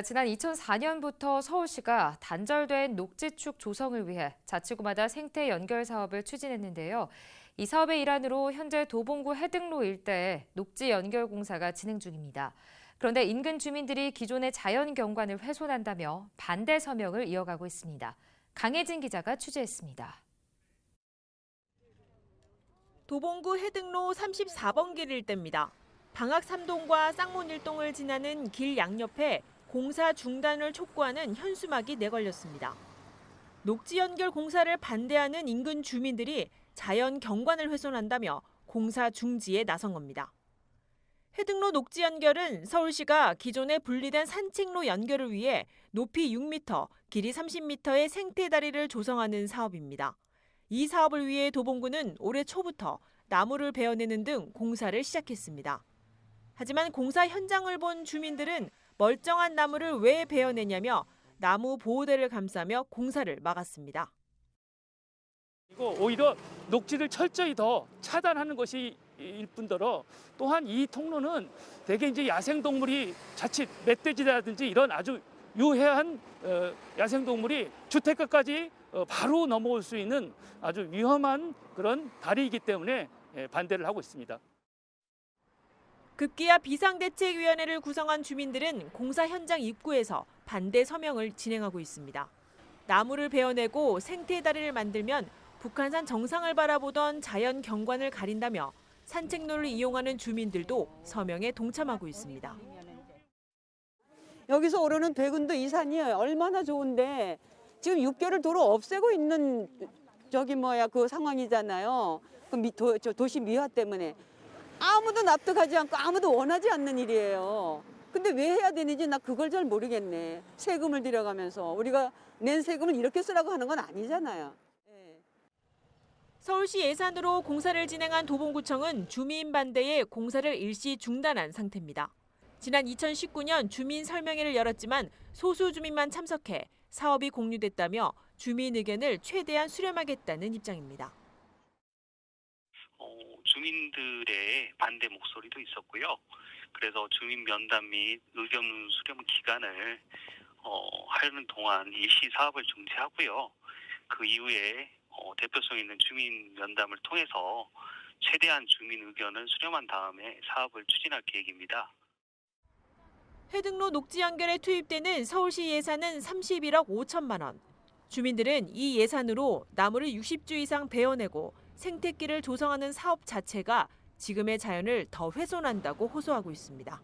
지난 2004년부터 서울시가 단절된 녹지축 조성을 위해 자치구마다 생태 연결 사업을 추진했는데요. 이 사업의 일환으로 현재 도봉구 해등로 일대에 녹지 연결 공사가 진행 중입니다. 그런데 인근 주민들이 기존의 자연 경관을 훼손한다며 반대 서명을 이어가고 있습니다. 강혜진 기자가 취재했습니다. 도봉구 해등로 34번 길 일대입니다. 방학 3동과 쌍문 1동을 지나는 길 양옆에 공사 중단을 촉구하는 현수막이 내걸렸습니다. 녹지 연결 공사를 반대하는 인근 주민들이 자연 경관을 훼손한다며 공사 중지에 나선 겁니다. 해등로 녹지 연결은 서울시가 기존에 분리된 산책로 연결을 위해 높이 6m, 길이 30m의 생태 다리를 조성하는 사업입니다. 이 사업을 위해 도봉구는 올해 초부터 나무를 베어내는 등 공사를 시작했습니다. 하지만 공사 현장을 본 주민들은 멀쩡한 나무를 왜 베어내냐며 나무 보호대를 감싸며 공사를 막았습니다. 이거 오히려 녹지를 철저히 더 차단하는 것이 일 뿐더러 또한 이 통로는 대개 이제 야생동물이 자칫 멧돼지라든지 이런 아주 유해한 야생동물이 주택가까지 바로 넘어올 수 있는 아주 위험한 그런 다리이기 때문에 반대를 하고 있습니다. 급기야 비상대책위원회를 구성한 주민들은 공사 현장 입구에서 반대 서명을 진행하고 있습니다. 나무를 베어내고 생태 다리를 만들면 북한산 정상을 바라보던 자연 경관을 가린다며 산책로를 이용하는 주민들도 서명에 동참하고 있습니다. 여기서 오르는 백운도 이 산이 얼마나 좋은데 지금 6개를 도로 없애고 있는 그 상황이잖아요. 도시 미화 때문에. 아무도 납득하지 않고 아무도 원하지 않는 일이에요. 근데 왜 해야 되는지 나 그걸 잘 모르겠네. 세금을 들여가면서 우리가 낸 세금을 이렇게 쓰라고 하는 건 아니잖아요. 서울시 예산으로 공사를 진행한 도봉구청은 주민 반대에 공사를 일시 중단한 상태입니다. 지난 2019년 주민 설명회를 열었지만 소수 주민만 참석해 사업이 공유됐다며 주민 의견을 최대한 수렴하겠다는 입장입니다. 주민들의 반대 목소리도 있었고요. 그래서 주민 면담 및 의견 수렴 기간을 하는 동안 일시 사업을 중지하고요. 그 이후에 대표성 있는 주민 면담을 통해서 최대한 주민 의견을 수렴한 다음에 사업을 추진할 계획입니다. 해등로 녹지 연결에 투입되는 서울시 예산은 31억 5천만 원. 주민들은 이 예산으로 나무를 60주 이상 베어내고 생태길을 조성하는 사업 자체가 지금의 자연을 더 훼손한다고 호소하고 있습니다.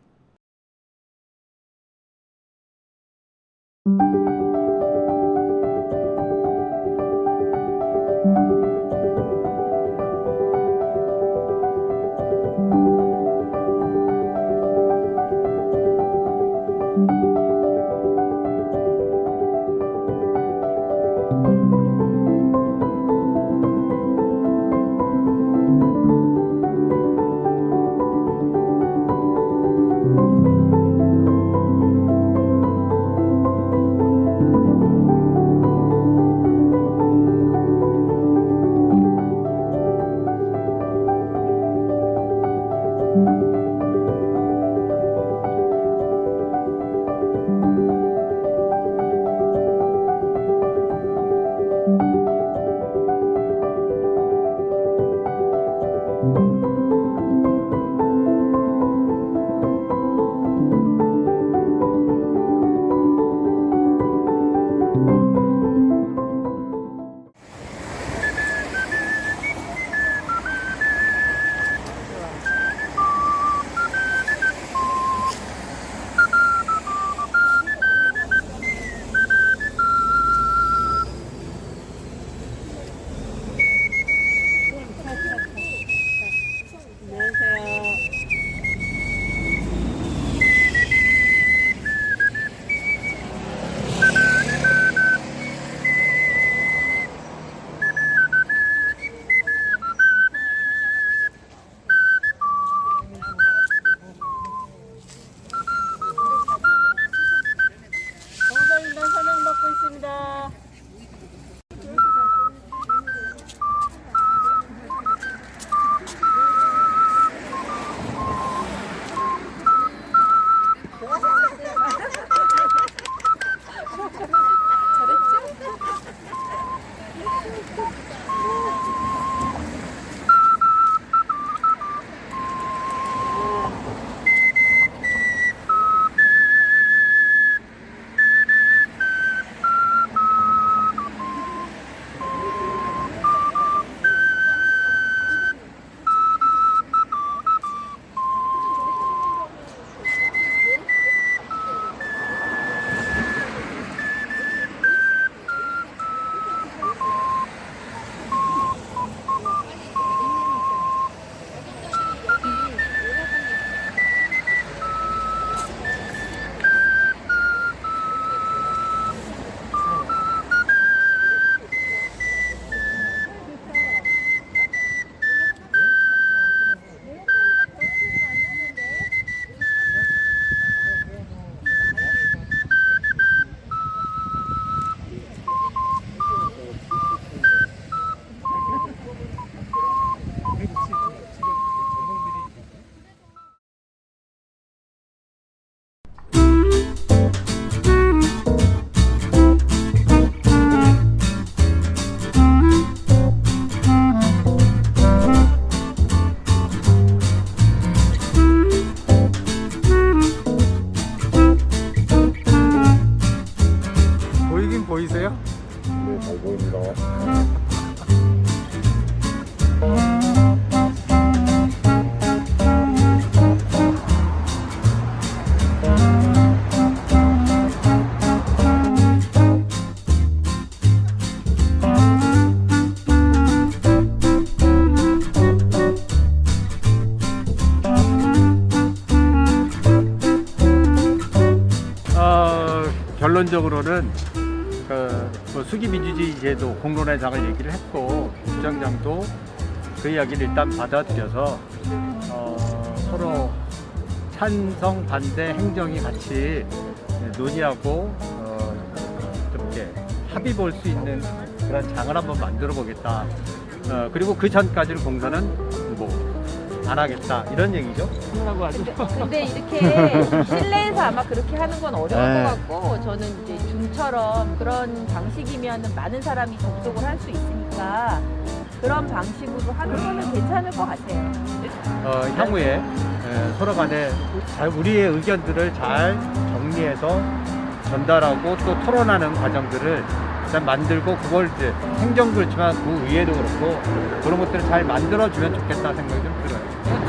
결론적으로는 뭐 수기민주주의 제도 공론회장을 얘기를 했고 국장장도 그 이야기를 일단 받아들여서 서로 찬성 반대 행정이 같이 논의하고 좀 이렇게 합의 볼 수 있는 그런 장을 한번 만들어 보겠다. 그리고 그 전까지는 공사는 뭐 안 하겠다 이런 얘기죠. 근데 이렇게 실내에서 아마 그렇게 하는 건 어려울 네. 것 같고, 저는 이제 줌처럼 그런 방식이면 많은 사람이 접속을 할 수 있으니까 그런 방식으로 하는 거는 괜찮을 것 같아요. 향후에 서로 간에 우리의 의견들을 잘 정리해서 전달하고 또 토론하는 과정들을 일단 만들고, 그걸 이제 행정도 그렇지만 구의회도 그렇고 그런 것들을 잘 만들어주면 좋겠다 생각이 좀 들어요.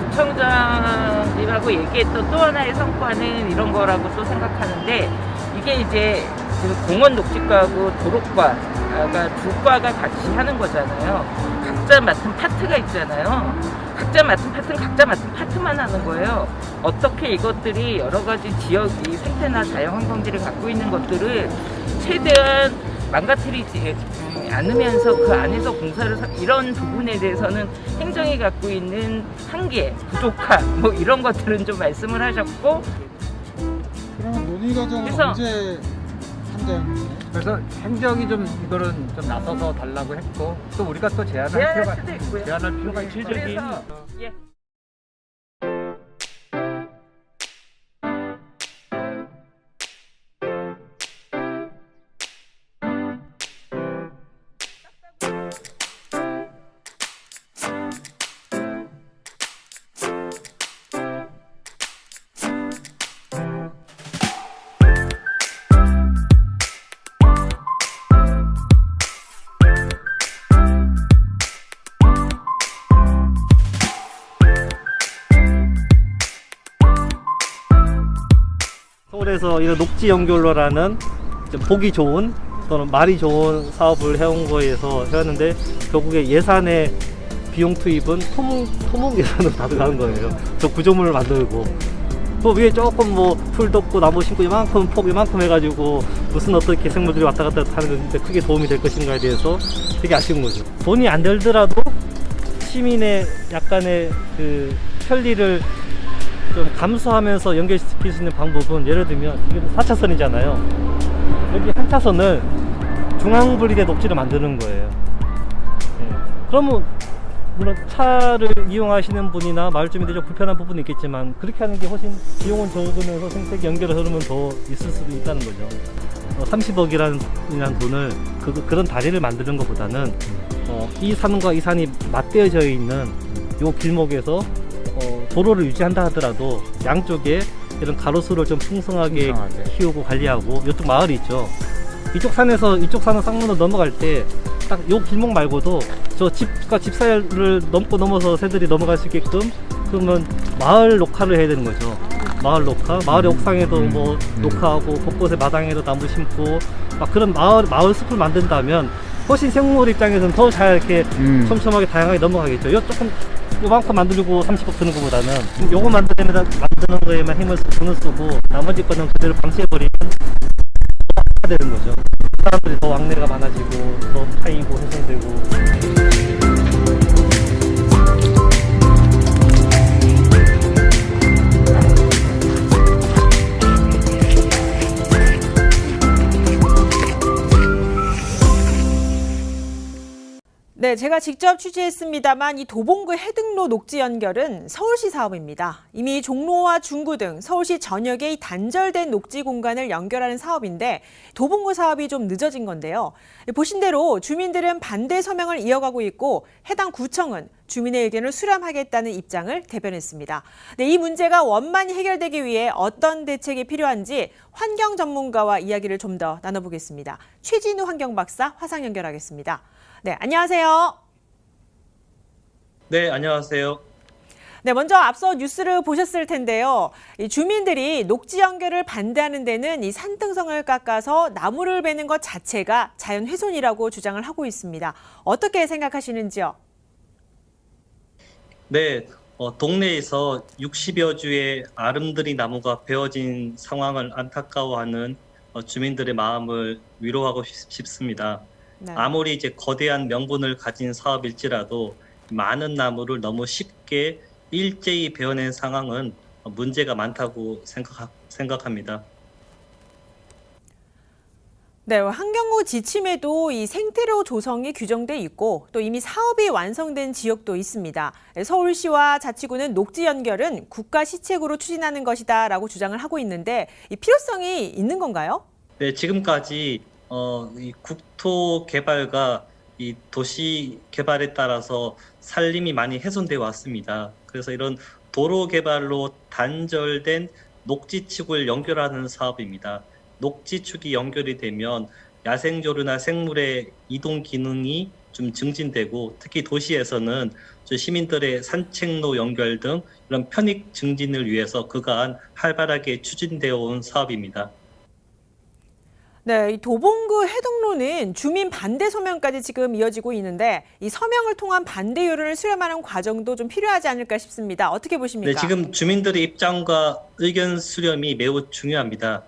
구청장이라고 얘기했던 또 하나의 성과는 이런 거라고 또 생각하는데, 이게 이제 그 공원 녹지과하고 도로과가 두 과가 같이 하는 거잖아요. 각자 맡은 파트가 있잖아요. 각자 맡은 파트는 각자 맡은 파트만 하는 거예요. 어떻게 이것들이 여러 가지 지역이 생태나 자연환경지를 갖고 있는 것들을 최대한 망가뜨리지 않으면서 그 안에서 공사를 이런 부분에 대해서는 행정이 갖고 있는 한계, 부족함 뭐 이런 것들은 좀 말씀을 하셨고, 그러면 논의 과정은 그래서- 언제 한다는 그래서 행정이 좀 이거는 좀 나서서 달라고 했고, 또 우리가 또 제안할 제안할 수도 있고요. 필요가 있죠. 그래서 예. 서울에서 이런 녹지 연결로라는 좀 보기 좋은 또는 말이 좋은 사업을 해온 거에서 해왔는데, 결국에 예산의 비용 투입은 토목 예산으로 다 들어가는 거예요. 저 구조물을 만들고 그 위에 조금 뭐 풀 덮고 나무 심고 이만큼 폭 이만큼 해가지고 무슨 어떻게 생물들이 왔다 갔다 하는 건데 크게 도움이 될 것인가에 대해서 되게 아쉬운 거죠. 돈이 안 들더라도 시민의 약간의 그 편리를 좀 감수하면서 연결시킬 수 있는 방법은, 예를 들면 이게 4차선이잖아요. 여기 한 차선을 중앙분리대 녹지를 만드는 거예요. 예. 그러면 물론 차를 이용하시는 분이나 마을 주민들이 좀 불편한 부분이 있겠지만, 그렇게 하는 게 훨씬 비용은 적으면서 생태계 연결을 흐르면 더 있을 수도 있다는 거죠. 30억이라는 돈을 그런 다리를 만드는 것보다는 이 산과 이 산이 맞대어져 있는 요 길목에서 도로를 유지한다 하더라도 양쪽에 이런 가로수를 좀 풍성하게 키우고 관리하고, 이쪽 마을이 있죠. 이쪽 산에서 이쪽 산을 쌍문으로 넘어갈 때 딱 요 길목 말고도 저 집과 집 사이를 넘어서 새들이 넘어갈 수 있게끔, 그러면 마을 녹화를 해야 되는 거죠. 마을 녹화, 마을의 옥상에도 뭐 녹화하고 곳곳에 마당에도 나무 심고 막 그런 마을 숲을 만든다면 훨씬 생물 입장에서는 더 잘 이렇게 촘촘하게 다양하게 넘어가겠죠. 요 조금 요만큼 만들고 30억 드는 것보다는 요거 만드는 거에만 힘을 쓰고 나머지 거는 그대로 방치해버리면 되는 거죠. 사람들이 더 왕래가 많아지고 더 파이고 훼손되고. 네, 제가 직접 취재했습니다만 이 도봉구 해등로 녹지 연결은 서울시 사업입니다. 이미 종로와 중구 등 서울시 전역의 이 단절된 녹지 공간을 연결하는 사업인데, 도봉구 사업이 좀 늦어진 건데요. 보신 대로 주민들은 반대 서명을 이어가고 있고, 해당 구청은 주민의 의견을 수렴하겠다는 입장을 대변했습니다. 네, 이 문제가 원만히 해결되기 위해 어떤 대책이 필요한지 환경 전문가와 이야기를 좀 더 나눠보겠습니다. 최진우 환경박사 화상 연결하겠습니다. 네, 안녕하세요. 네, 안녕하세요. 네, 먼저 앞서 뉴스를 보셨을 텐데요. 이 주민들이 녹지 연결을 반대하는 데는 이 산등성을 깎아서 나무를 베는 것 자체가 자연 훼손이라고 주장을 하고 있습니다. 어떻게 생각하시는지요? 네, 동네에서 60여 주의 아름드리 나무가 베어진 상황을 안타까워하는 주민들의 마음을 위로하고 싶습니다. 네. 아무리 이제 거대한 명분을 가진 사업일지라도 많은 나무를 너무 쉽게 일제히 베어낸 상황은 문제가 많다고 생각합니다. 네, 환경부 지침에도 이 생태로 조성이 규정돼 있고 또 이미 사업이 완성된 지역도 있습니다. 서울시와 자치구는 녹지 연결은 국가 시책으로 추진하는 것이다라고 주장을 하고 있는데 이 필요성이 있는 건가요? 네, 지금까지 이 국토 개발과 이 도시 개발에 따라서 산림이 많이 훼손되어 왔습니다. 그래서 이런 도로 개발로 단절된 녹지축을 연결하는 사업입니다. 녹지축이 연결이 되면 야생조류나 생물의 이동 기능이 좀 증진되고 특히 도시에서는 시민들의 산책로 연결 등 이런 편익 증진을 위해서 그간 활발하게 추진되어 온 사업입니다. 네, 이 도봉구 해등로는 주민 반대 서명까지 지금 이어지고 있는데 이 서명을 통한 반대 여론을 수렴하는 과정도 좀 필요하지 않을까 싶습니다. 어떻게 보십니까? 네, 지금 주민들의 입장과 의견 수렴이 매우 중요합니다.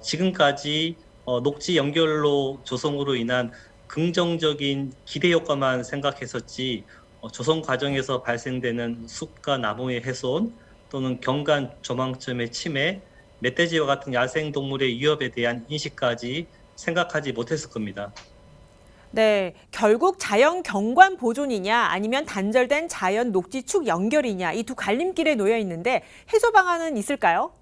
지금까지 녹지 연결로 조성으로 인한 긍정적인 기대 효과만 생각했었지 조성 과정에서 발생되는 숲과 나무의 훼손 또는 경관 조망점의 침해, 멧돼지와 같은 야생동물의 위협에 대한 인식까지 생각하지 못했을 겁니다. 네, 결국 자연 경관 보존이냐 아니면 단절된 자연 녹지축 연결이냐 이 두 갈림길에 놓여 있는데 해소 방안은 있을까요?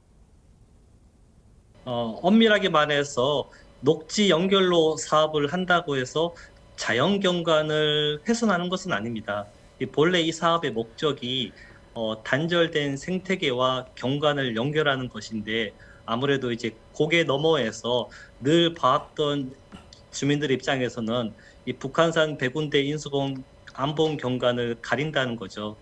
엄밀하게 말해서 녹지 연결로 사업을 한다고 해서 자연 경관을 훼손하는 것은 아닙니다. 본래 이 사업의 목적이 단절된 생태계와 경관을 연결하는 것인데 아무래도 이제 고개 너머에서 늘 봐왔던 주민들 입장에서는 이 북한산 백운대 인수봉 안봉 경관을 가린다는 거죠.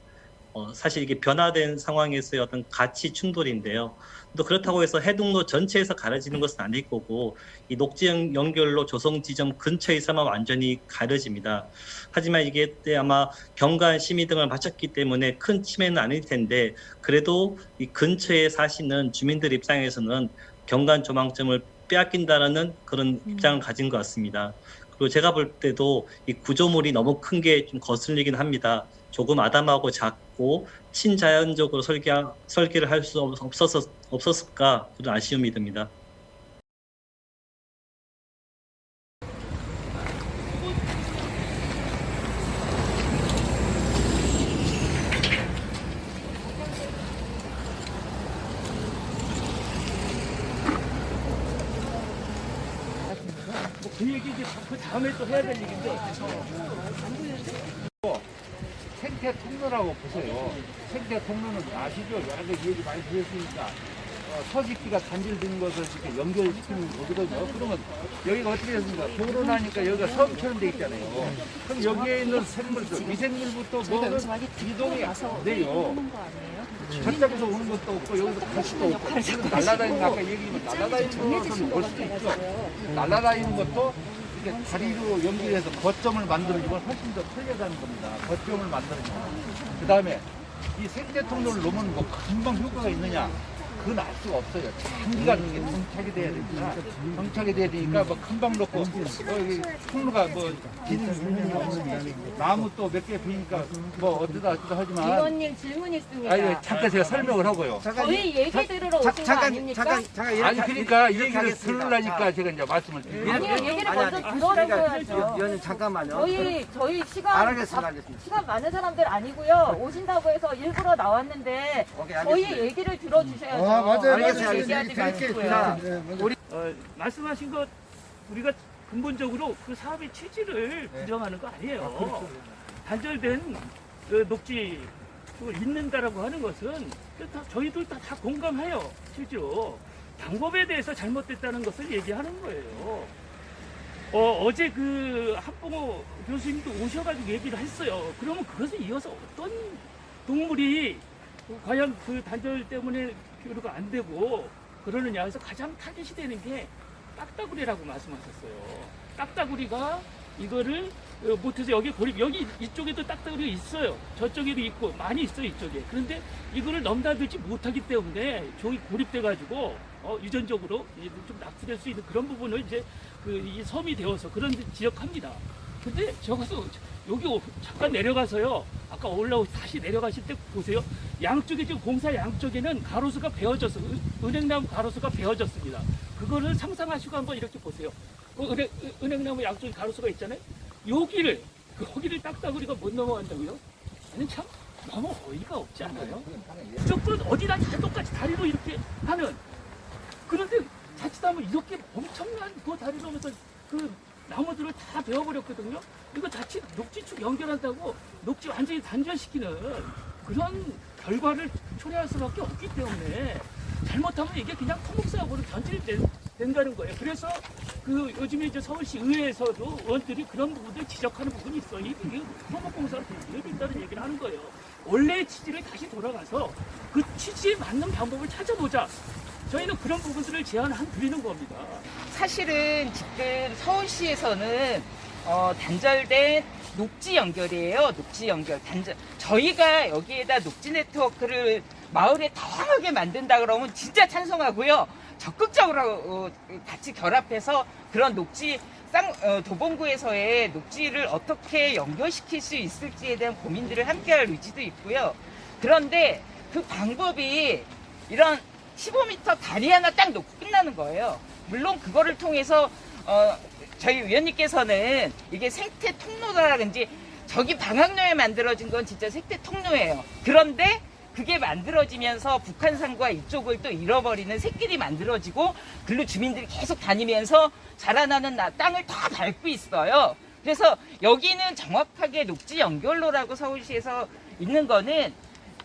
사실 이게 변화된 상황에서의 어떤 가치 충돌인데요. 또 그렇다고 해서 해등로 전체에서 가려지는 것은 아닐 거고 이 녹지 연결로 조성 지점 근처에서만 완전히 가려집니다. 하지만 이게 아마 경관 심의 등을 마쳤기 때문에 큰 침해는 아닐 텐데 그래도 이 근처에 사시는 주민들 입장에서는 경관 조망점을 빼앗긴다는 그런 입장을 가진 것 같습니다. 그리고 제가 볼 때도 이 구조물이 너무 큰 게 좀 거슬리긴 합니다. 조금 아담하고 작고 친자연적으로 설계를 할 수 없었을까 그런 아쉬움이 듭니다. 그 얘기 이제 그 다음에 또 해야 될 얘기인데. 생태 통로라고 보세요. 생태 통로는 아시죠? 여러 가지 얘기 많이 드렸으니까 서식지가 단절된 것을 이렇게 연결시키는 거거든요. 그러면 여기가 어떻게 됐습니까? 도로 나니까 여기가 섬처럼 돼 있잖아요. 그럼 여기에 있는 생물들, 미생물부터 뭐는 이동이 안 돼요. 저쪽에서 오는 것도 없고 여기서 갈 수도 없고 지금 날아다니는 아까 얘기했지만 날아다니는 것은 볼 수도 있죠. 날아다니는 것도 이게 다리로 연결해서 거점을 만들어주면 훨씬 더 편리하다는 겁니다. 거점을 만들어주면. 그 다음에 이 생태 통로를 놓으면 뭐 금방 효과가 있느냐? 그건 알 수가 없어요. 장기간 이게 정착이 돼야 됩니다. 정착이 돼야 되니까 뭐 금방 놓고 여기 통로가 뭐 나무 또 몇 개 비니까 뭐 어쩌다 하지만 의원님 질문 있습니다. 아니 잠깐 제가 설명을 하고요. 저희 얘기 들으러 오신 거 아닙니까? 아니 그러니까 이 얘기를 들으려니까 제가 이제 말씀을 드립니다. 아니요, 얘기를 먼저 들어줘야죠. 위원님 잠깐만요. 저희 시간 많은 사람들 아니고요. 오신다고 해서 일부러 나왔는데 저희 얘기를 들어주셔야죠. 맞아요. 얘기하지 마시고요. 말씀하신 것 우리가 근본적으로 그 사업의 취지를 부정하는 거 아니에요. 단절된 녹지 있는다라고 하는 것은 저희들 다 공감해요. 실제로 방법에 대해서 잘못됐다는 것을 얘기하는 거예요. 어제 그 한봉호 교수님도 오셔가지고 얘기를 했어요. 그러면 그것을 이어서 어떤 동물이 과연 그 단절 때문에 교류가 안 되고 그러느냐 해서 가장 타깃이 되는 게 딱따구리라고 말씀하셨어요. 딱따구리가 이거를 못해서 여기 여기 이쪽에도 딱딱이가 있어요. 저쪽에도 있고 많이 있어요, 이쪽에. 그런데 이거를 넘나들지 못하기 때문에 종이 고립돼가지고 유전적으로 이제 좀 낙후될 수 있는 그런 부분을 이제 이 섬이 되어서 그런 데 지적합니다. 근데 저것도 여기 잠깐 내려가서요. 아까 다시 내려가실 때 보세요. 양쪽에 지금 공사 양쪽에는 가로수가 베어졌어. 은행나무 가로수가 베어졌습니다. 그거를 상상하시고 한번 이렇게 보세요. 은행나무 양쪽에 가로수가 있잖아요. 여기를 딱딱우리가 못 넘어간다고요? 아니 참 너무 어이가 없지 않아요? 무조건 어디나 다 똑같이 다리로 이렇게 하는. 그런데 자칫하면 이렇게 엄청난 그 다리로 하면서 그 나무들을 다 베어버렸거든요. 이거 자칫 녹지축 연결한다고 녹지 완전히 단절시키는 그런 결과를 초래할 수밖에 없기 때문에 잘못하면 이게 그냥 토목사업으로 변질된다는 거예요. 그래서 요즘에 이제 서울시 의회에서도 의원들이 그런 부분들 지적하는 부분이 있어요. 이게 토목공사로 변질이 있다는 얘기를 하는 거예요. 원래의 취지를 다시 돌아가서 그 취지에 맞는 방법을 찾아보자. 저희는 그런 부분들을 드리는 겁니다. 사실은 지금 서울시에서는 단절된 녹지 연결이에요. 녹지 연결. 저희가 여기에다 녹지 네트워크를 마을에 다양하게 만든다 그러면 진짜 찬성하고요. 적극적으로 같이 결합해서 그런 녹지 도봉구에서의 녹지를 어떻게 연결시킬 수 있을지에 대한 고민들을 함께할 의지도 있고요. 그런데 그 방법이 이런 15m 다리 하나 딱 놓고 끝나는 거예요. 물론 그거를 통해서 저희 위원님께서는 이게 생태 통로라든지 저기 방학로에 만들어진 건 진짜 생태 통로예요. 그런데 그게 만들어지면서 북한산과 이쪽을 또 잃어버리는 새길이 만들어지고 글로 주민들이 계속 다니면서 자라나는 땅을 다 밟고 있어요. 그래서 여기는 정확하게 녹지 연결로라고 서울시에서 있는 거는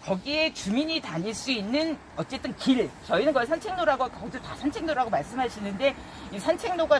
거기에 주민이 다닐 수 있는 어쨌든 길, 저희는 그걸 산책로라고 거기도 다 산책로라고 말씀하시는데 이 산책로가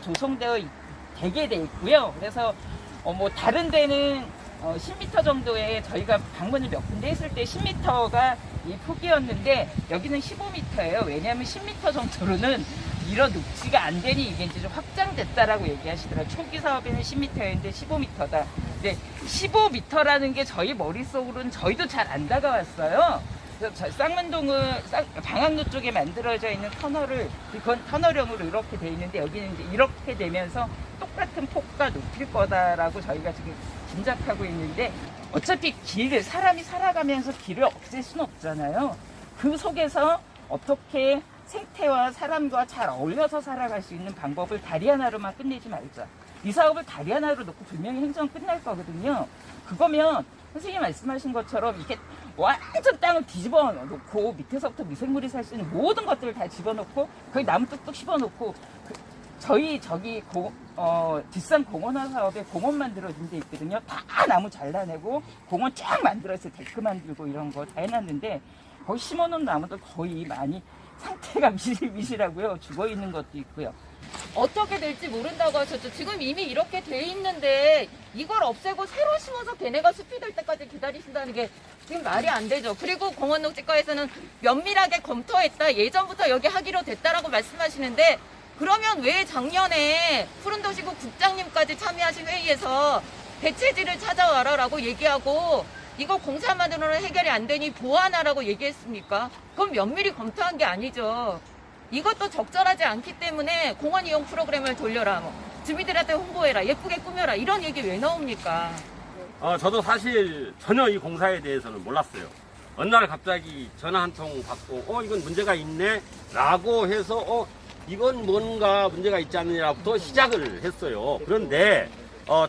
되게 돼 있고요. 그래서 뭐 다른 데는 10m 정도에 저희가 방문을 몇 군데 했을 때 10m가 이 폭이었는데 여기는 15m예요. 왜냐하면 10m 정도로는 이런 녹지가 안 되니 이게 이제 좀 확장됐다라고 얘기하시더라고요. 초기 사업에는 10m였는데 15m다. 근데 15m라는 게 저희 머릿속으로는 저희도 잘 안 다가왔어요. 그래서 쌍문동은 방학로 쪽에 만들어져 있는 터널을 그건 터널형으로 이렇게 돼 있는데 여기는 이제 이렇게 되면서 똑같은 폭과 높일 거다라고 저희가 지금 짐작하고 있는데 어차피 사람이 살아가면서 길을 없앨 수는 없잖아요. 그 속에서 어떻게 생태와 사람과 잘 어울려서 살아갈 수 있는 방법을 다리 하나로만 끝내지 말자. 이 사업을 다리 하나로 놓고 분명히 행정 끝날 거거든요. 그거면 선생님 말씀하신 것처럼 이렇게 완전 땅을 뒤집어 놓고 밑에서부터 미생물이 살 수 있는 모든 것들을 다 집어넣고 거기 나무 뚝뚝 씹어놓고 저희 저기 뒷산 공원화 사업에 공원 만들어진 데 있거든요. 다 나무 잘라내고 공원 쫙 만들었어요. 데크 만들고 이런 거 다 해놨는데 거기 심어놓은 나무도 거의 많이 상태가 미실미실하고요. 죽어있는 것도 있고요. 어떻게 될지 모른다고 하셨죠. 지금 이미 이렇게 돼 있는데 이걸 없애고 새로 심어서 걔네가 숲이 될 때까지 기다리신다는 게 지금 말이 안 되죠. 그리고 공원녹지과에서는 면밀하게 검토했다. 예전부터 여기 하기로 됐다라고 말씀하시는데 그러면 왜 작년에 푸른도시구 국장님까지 참여하신 회의에서 대체지를 찾아와라라고 얘기하고 이거 공사만으로는 해결이 안 되니 보완하라고 얘기했습니까? 그건 면밀히 검토한 게 아니죠. 이것도 적절하지 않기 때문에 공원 이용 프로그램을 돌려라, 주민들한테 홍보해라, 예쁘게 꾸며라 이런 얘기 왜 나옵니까? 저도 사실 전혀 이 공사에 대해서는 몰랐어요. 어느 날 갑자기 전화 한 통 받고 이건 문제가 있네 라고 해서 이건 뭔가 문제가 있지 않느냐부터 시작을 했어요. 그런데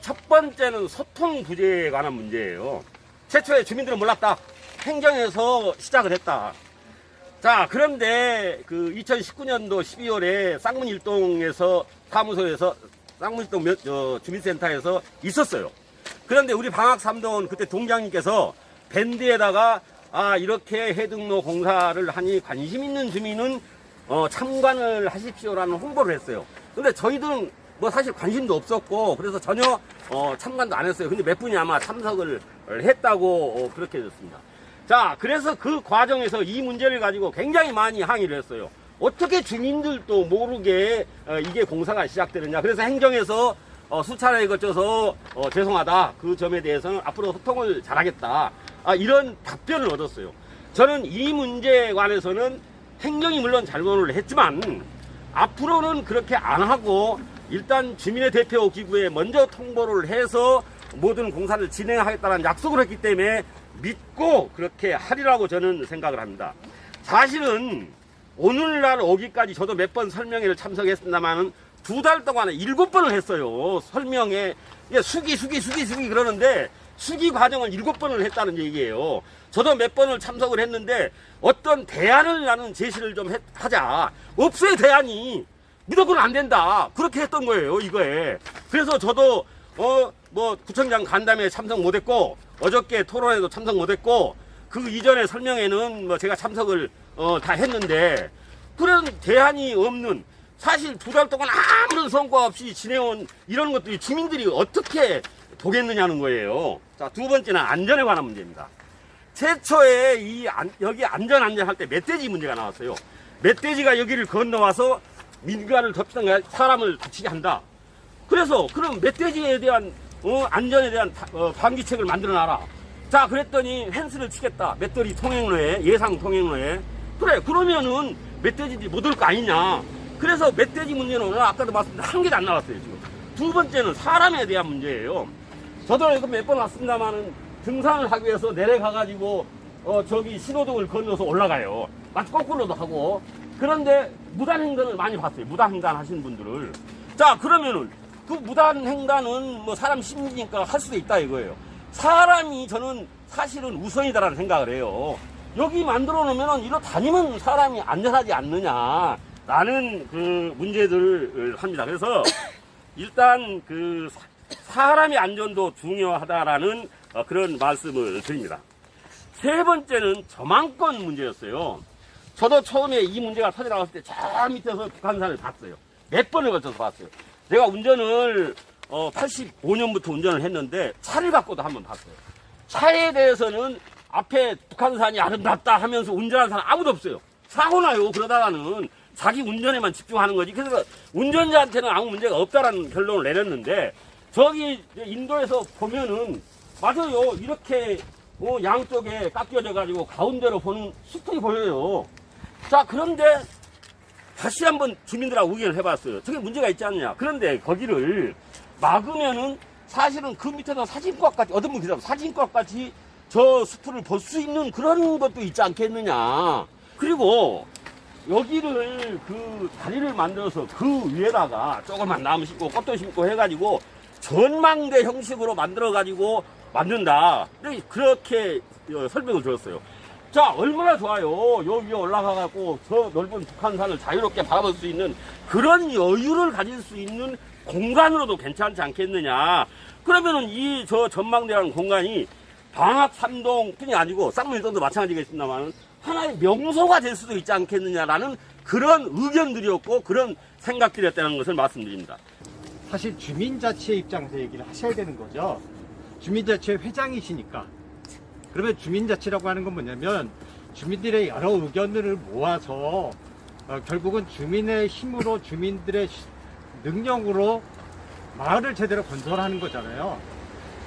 첫 번째는 소통 부재에 관한 문제예요. 최초에 주민들은 몰랐다. 행정에서 시작을 했다. 자, 그런데 그 2019년도 12월에 쌍문일동에서 사무소에서 쌍문일동 주민센터에서 있었어요. 그런데 우리 방학 3동은 그때 동장님께서 밴드에다가 이렇게 해등로 공사를 하니 관심 있는 주민은 참관을 하십시오라는 홍보를 했어요. 근데 저희들은 뭐 사실 관심도 없었고 그래서 전혀 참관도 안 했어요. 근데 몇 분이 아마 참석을 했다고 그렇게 됐습니다. 자, 그래서 그 과정에서 이 문제를 가지고 굉장히 많이 항의를 했어요. 어떻게 주민들도 모르게 이게 공사가 시작되느냐. 그래서 행정에서 수차례에 걸쳐서 죄송하다. 그 점에 대해서는 앞으로 소통을 잘하겠다. 이런 답변을 얻었어요. 저는 이 문제에 관해서는 행정이 물론 잘못을 했지만 앞으로는 그렇게 안 하고 일단 주민의 대표 기구에 먼저 통보를 해서 모든 공사를 진행하겠다는 약속을 했기 때문에 믿고 그렇게 하리라고 저는 생각을 합니다. 사실은 오늘날 오기까지 저도 몇 번 설명회를 참석했습니다만 2달 동안에 7번을 했어요. 설명회 수기 그러는데 수기 과정을 7번을 했다는 얘기예요. 저도 몇 번을 참석을 했는데 어떤 대안을 나는 제시를 좀 하자. 없어요, 대안이. 무조건 안 된다. 그렇게 했던 거예요, 이거에. 그래서 저도 구청장 간담회에 참석 못했고 어저께 토론회도 참석 못했고 그 이전에 설명회는 제가 참석을 다 했는데 그런 대안이 없는, 사실 2달 동안 아무런 성과 없이 지내온 이런 것들이 주민들이 어떻게 보겠느냐는 거예요. 자, 두 번째는 안전에 관한 문제입니다. 최초에 여기 안전할 때 멧돼지 문제가 나왔어요. 멧돼지가 여기를 건너와서 민간을 덮치던가 사람을 다치게 한다. 그래서 그럼 멧돼지에 대한 안전에 대한 방지책을 만들어놔라. 자, 그랬더니 펜스를 치겠다. 멧돼지 통행로에, 예상 통행로에. 그래, 그러면은 멧돼지들이 못 올 거 아니냐. 그래서 멧돼지 문제는 오늘 아까도 말씀드린 한 개도 안 나왔어요, 지금. 두 번째는 사람에 대한 문제예요. 저도 이거 몇 번 왔습니다만은 등산을 하기 위해서 내려가가지고 저기 신호등을 건너서 올라가요. 마치 거꾸로도 하고. 그런데 무단횡단을 많이 봤어요. 무단횡단 하시는 분들을. 자, 그러면은 그 무단횡단은 사람 심리니까 할 수도 있다 이거예요. 사람이 저는 사실은 우선이다라는 생각을 해요. 여기 만들어 놓으면은 이거 다니면 사람이 안전하지 않느냐라는 그 문제들을 합니다. 그래서 일단 그 사람의 안전도 중요하다라는 그런 말씀을 드립니다. 세 번째는 저망권 문제였어요. 저도 처음에 이 문제가 터져나왔을 때 저 밑에서 북한산을 봤어요. 몇 번을 걸쳐서 봤어요. 제가 운전을 85년부터 운전을 했는데 차를 갖고도 한번 봤어요. 차에 대해서는 앞에 북한산이 아름답다 하면서 운전하는 사람 아무도 없어요. 사고 나요. 그러다가는 자기 운전에만 집중하는 거지. 그래서 운전자한테는 아무 문제가 없다라는 결론을 내렸는데 저기 인도에서 보면은 맞아요. 이렇게 양쪽에 깎여져 가지고 가운데로 보는 숲이 보여요. 자, 그런데 다시 한번 주민들하고 의견을 해봤어요. 저게 문제가 있지 않느냐. 그런데 거기를 막으면은 사실은 그 밑에서 사진과까지, 어떤 분 기다려 사진과까지 저 숲을 볼 수 있는 그런 것도 있지 않겠느냐. 그리고 여기를 그 다리를 만들어서 그 위에다가 조금만 나무 심고 꽃도 심고 해가지고 전망대 형식으로 만들어가지고 만든다. 그렇게 설명을 들었어요. 자, 얼마나 좋아요. 여기 위에 올라가갖고 저 넓은 북한산을 자유롭게 바라볼 수 있는 그런 여유를 가질 수 있는 공간으로도 괜찮지 않겠느냐. 그러면은 이 저 전망대라는 공간이 방학 3동뿐이 아니고 쌍문 1동도 마찬가지겠습니다만 하나의 명소가 될 수도 있지 않겠느냐라는 그런 의견들이었고 그런 생각들이었다는 것을 말씀드립니다. 사실 주민자치의 입장에서 얘기를 하셔야 되는 거죠. 주민자치회 회장이시니까. 그러면 주민자치라고 하는 건 뭐냐면 주민들의 여러 의견들을 모아서 결국은 주민의 힘으로 주민들의 능력으로 마을을 제대로 건설하는 거잖아요.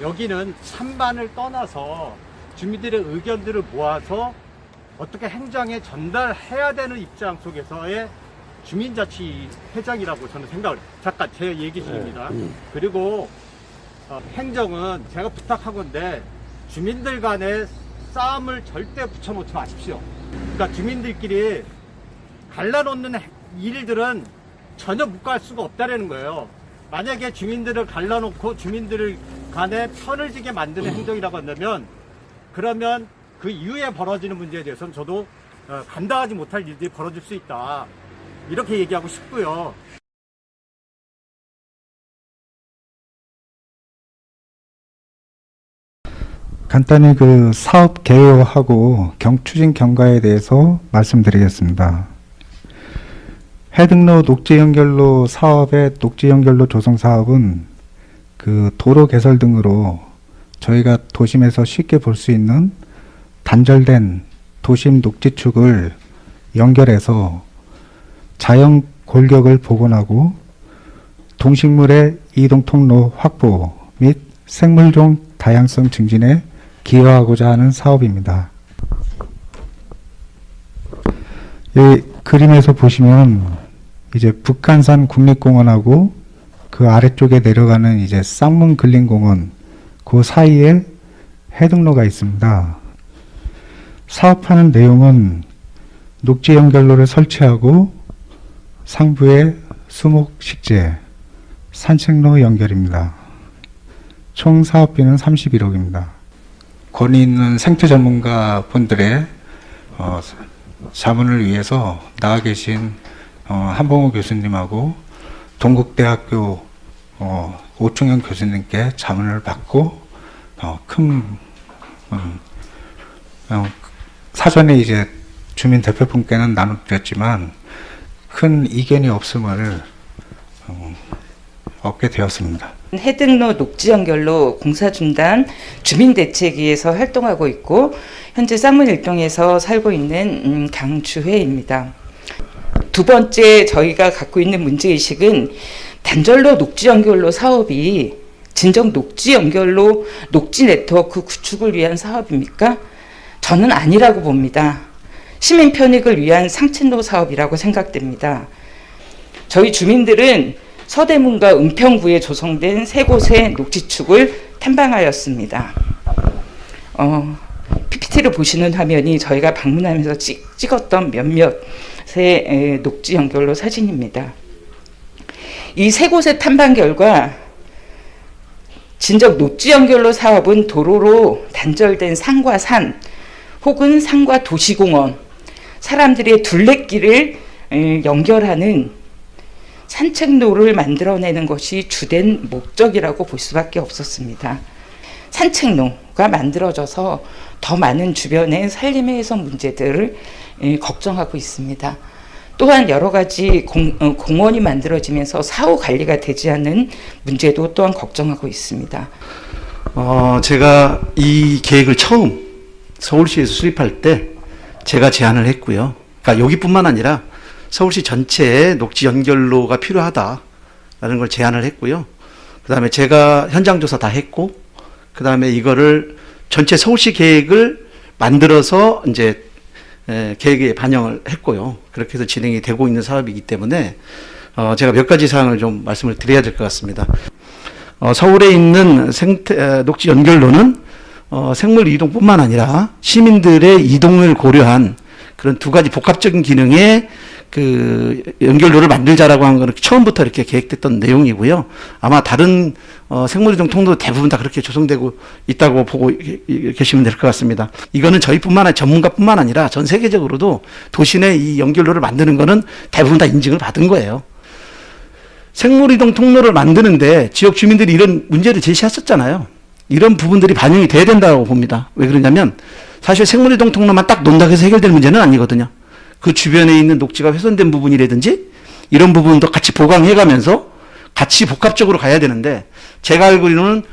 여기는 찬반을 떠나서 주민들의 의견들을 모아서 어떻게 행정에 전달해야 되는 입장 속에서의 주민자치 회장이라고 저는 생각을 해요. 잠깐 제 얘기 중입니다. 그리고 행정은 제가 부탁하건데 주민들 간의 싸움을 절대 붙여놓지 마십시오. 그러니까 주민들끼리 갈라놓는 일들은 전혀 묵과할 수가 없다는 거예요. 만약에 주민들을 갈라놓고 주민들 간에 편을 지게 만드는 행정이라고 한다면 그러면 그 이후에 벌어지는 문제에 대해서는 저도 감당하지 못할 일들이 벌어질 수 있다. 이렇게 얘기하고 싶고요. 간단히 그 사업 개요하고 추진 경과에 대해서 말씀드리겠습니다. 해등로 녹지 연결로 사업의 녹지 연결로 조성 사업은 그 도로 개설 등으로 저희가 도심에서 쉽게 볼 수 있는 단절된 도심 녹지축을 연결해서 자연 골격을 복원하고 동식물의 이동 통로 확보 및 생물종 다양성 증진에 기여하고자 하는 사업입니다. 이 그림에서 보시면 이제 북한산 국립공원하고 그 아래쪽에 내려가는 이제 쌍문 근린공원 그 사이에 해등로가 있습니다. 사업하는 내용은 녹지 연결로를 설치하고 상부에 수목 식재, 산책로 연결입니다. 총 사업비는 31억입니다. 권위 있는 생태 전문가 분들의 자문을 위해서 나와 계신 한봉호 교수님하고 동국대학교 오충현 교수님께 자문을 받고 사전에 이제 주민 대표분께는 나눠드렸지만 큰 이견이 없음을 얻게 되었습니다. 해등로 녹지 연결로 공사 중단 주민대책위에서 활동하고 있고 현재 쌍문 일동에서 살고 있는 강주혜입니다. 두 번째 저희가 갖고 있는 문제의식은 단절로 녹지 연결로 사업이 진정 녹지 연결로 녹지 네트워크 구축을 위한 사업입니까? 저는 아니라고 봅니다. 시민 편익을 위한 상책로 사업이라고 생각됩니다. 저희 주민들은 서대문과 은평구에 조성된 세 곳의 녹지축을 탐방하였습니다. PPT를 보시는 화면이 저희가 방문하면서 찍었던 몇몇의 녹지 연결로 사진입니다. 이 세 곳의 탐방 결과 진정 녹지 연결로 사업은 도로로 단절된 산과 산 혹은 산과 도시공원, 사람들의 둘레길을 연결하는 산책로를 만들어내는 것이 주된 목적이라고 볼 수밖에 없었습니다. 산책로가 만들어져서 더 많은 주변의 산림의 훼손 문제들을 걱정하고 있습니다. 또한 여러 가지 공원이 만들어지면서 사후 관리가 되지 않는 문제도 또한 걱정하고 있습니다. 제가 이 계획을 처음 서울시에서 수립할 때 제가 제안을 했고요. 그러니까 여기뿐만 아니라 서울시 전체에 녹지 연결로가 필요하다라는 걸 제안을 했고요. 그 다음에 제가 현장 조사 다 했고, 그 다음에 이거를 전체 서울시 계획을 만들어서 이제 계획에 반영을 했고요. 그렇게 해서 진행이 되고 있는 사업이기 때문에 제가 몇 가지 사항을 좀 말씀을 드려야 될 것 같습니다. 서울에 있는 녹지 연결로는 생물 이동뿐만 아니라 시민들의 이동을 고려한 그런 두 가지 복합적인 기능의 그 연결로를 만들자라고 한 거는 처음부터 이렇게 계획됐던 내용이고요. 아마 다른 생물이동 통로도 대부분 다 그렇게 조성되고 있다고 보고 계시면 될 것 같습니다. 이거는 저희뿐만 아니라 전문가뿐만 아니라 전 세계적으로도 도시 내 이 연결로를 만드는 거는 대부분 다 인증을 받은 거예요. 생물이동 통로를 만드는데 지역 주민들이 이런 문제를 제시했었잖아요. 이런 부분들이 반영이 돼야 된다고 봅니다. 왜 그러냐면 사실 생물이동 통로만 딱 논다고 해서 해결될 문제는 아니거든요. 그 주변에 있는 녹지가 훼손된 부분이라든지 이런 부분도 같이 보강해가면서 같이 복합적으로 가야 되는데 제가 알기로는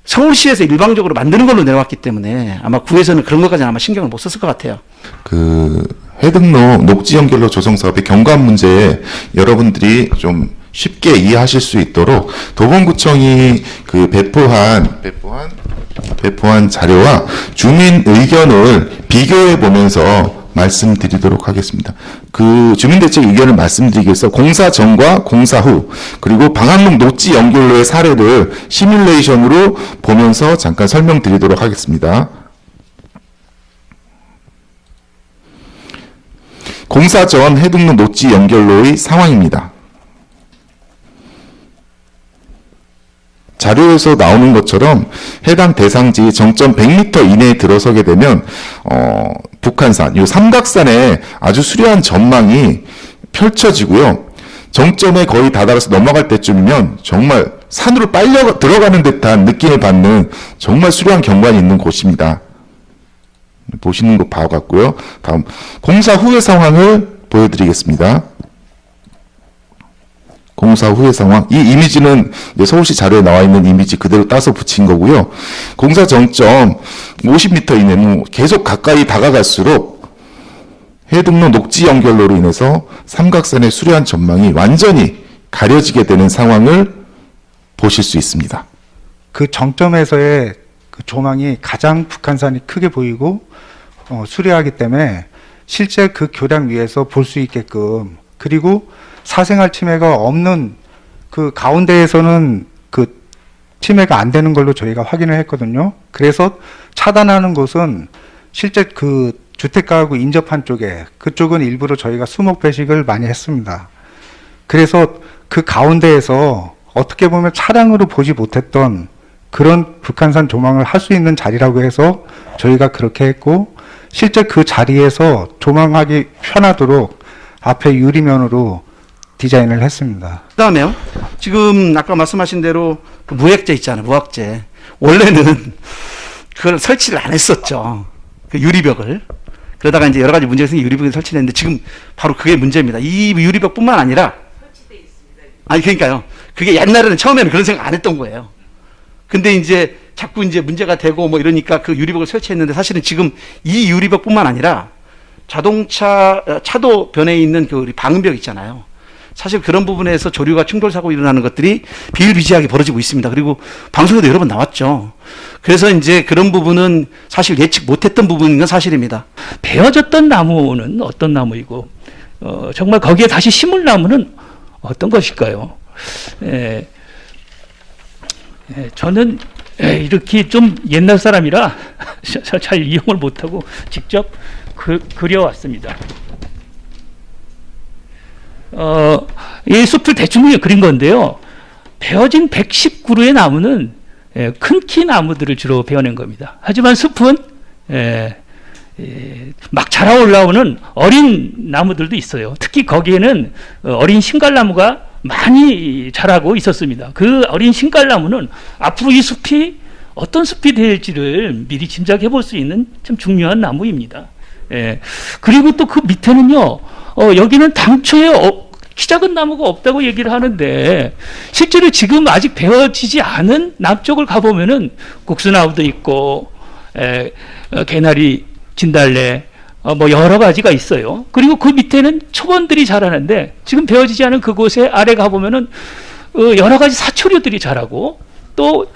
서울시에서 일방적으로 만드는 걸로 내려왔기 때문에 아마 구에서는 그런 것까지는 아마 신경을 못 썼을 것 같아요. 그 해등로 녹지 연결로 조성 사업의 경감 문제에 여러분들이 좀 쉽게 이해하실 수 있도록 도봉구청이 그 배포한 자료와 주민 의견을 비교해 보면서 말씀드리도록 하겠습니다. 그 주민대책 의견을 말씀드리기 위해서 공사 전과 공사 후 그리고 방학록 녹지 연결로의 사례를 시뮬레이션으로 보면서 잠깐 설명드리도록 하겠습니다. 공사 전 해등로 녹지 연결로의 상황입니다. 자료에서 나오는 것처럼 해당 대상지 정점 100m 이내에 들어서게 되면 북한산, 이 삼각산에 아주 수려한 전망이 펼쳐지고요. 정점에 거의 다다라서 넘어갈 때쯤이면 정말 산으로 빨려 들어가는 듯한 느낌을 받는 정말 수려한 경관이 있는 곳입니다. 보시는 것 봐봤고요. 다음 공사 후의 상황을 보여드리겠습니다. 공사 후의 상황. 이 이미지는 서울시 자료에 나와 있는 이미지 그대로 따서 붙인 거고요. 공사 정점 50m 이내는 계속 가까이 다가갈수록 해등로 녹지 연결로로 인해서 삼각산의 수려한 전망이 완전히 가려지게 되는 상황을 보실 수 있습니다. 그 정점에서의 그 조망이 가장 북한산이 크게 보이고 수려하기 때문에 실제 그 교량 위에서 볼 수 있게끔, 그리고 사생활 침해가 없는 그 가운데에서는 그 침해가 안 되는 걸로 저희가 확인을 했거든요. 그래서 차단하는 곳은 실제 그 주택가하고 인접한 쪽에, 그쪽은 일부러 저희가 수목 배식을 많이 했습니다. 그래서 그 가운데에서 어떻게 보면 차량으로 보지 못했던 그런 북한산 조망을 할 수 있는 자리라고 해서 저희가 그렇게 했고, 실제 그 자리에서 조망하기 편하도록 앞에 유리면으로 디자인을 했습니다. 그 다음에요. 지금 아까 말씀하신 대로 그 무액재 있잖아요. 무학재. 원래는 그걸 설치를 안 했었죠. 그 유리벽을. 그러다가 이제 여러 가지 문제가 생겨 유리벽을 설치를 했는데 지금 바로 그게 문제입니다. 이 유리벽뿐만 아니라 아니 그러니까요. 그게 옛날에는 처음에는 그런 생각 안 했던 거예요. 근데 이제 자꾸 이제 문제가 되고 뭐 이러니까 그 유리벽을 설치했는데 사실은 지금 이 유리벽뿐만 아니라 자동차 차도변에 있는 그 우리 방음벽 있잖아요. 사실 그런 부분에서 조류가 충돌 사고 일어나는 것들이 비일비재하게 벌어지고 있습니다. 그리고 방송에도 여러 번 나왔죠. 그래서 이제 그런 부분은 사실 예측 못했던 부분인 건 사실입니다. 베어졌던 나무는 어떤 나무이고 정말 거기에 다시 심을 나무는 어떤 것일까요? 저는 이렇게 좀 옛날 사람이라 잘 이용을 못하고 직접 그려왔습니다. 이 숲을 대충 그린 건데요. 베어진 119그루의 나무는 큰 키 나무들을 주로 베어낸 겁니다. 하지만 숲은 막 자라 올라오는 어린 나무들도 있어요. 특히 거기에는 어린 신갈나무가 많이 자라고 있었습니다. 그 어린 신갈나무는 앞으로 이 숲이 어떤 숲이 될지를 미리 짐작해 볼 수 있는 참 중요한 나무입니다. 그리고 또 그 밑에는요, 여기는 당초에 키 작은 나무가 없다고 얘기를 하는데 실제로 지금 아직 베어지지 않은 남쪽을 가보면은 국수나무도 있고 개나리, 진달래, 뭐 여러 가지가 있어요. 그리고 그 밑에는 초원들이 자라는데 지금 베어지지 않은 그곳에 아래 가보면은 여러 가지 사초류들이 자라고 또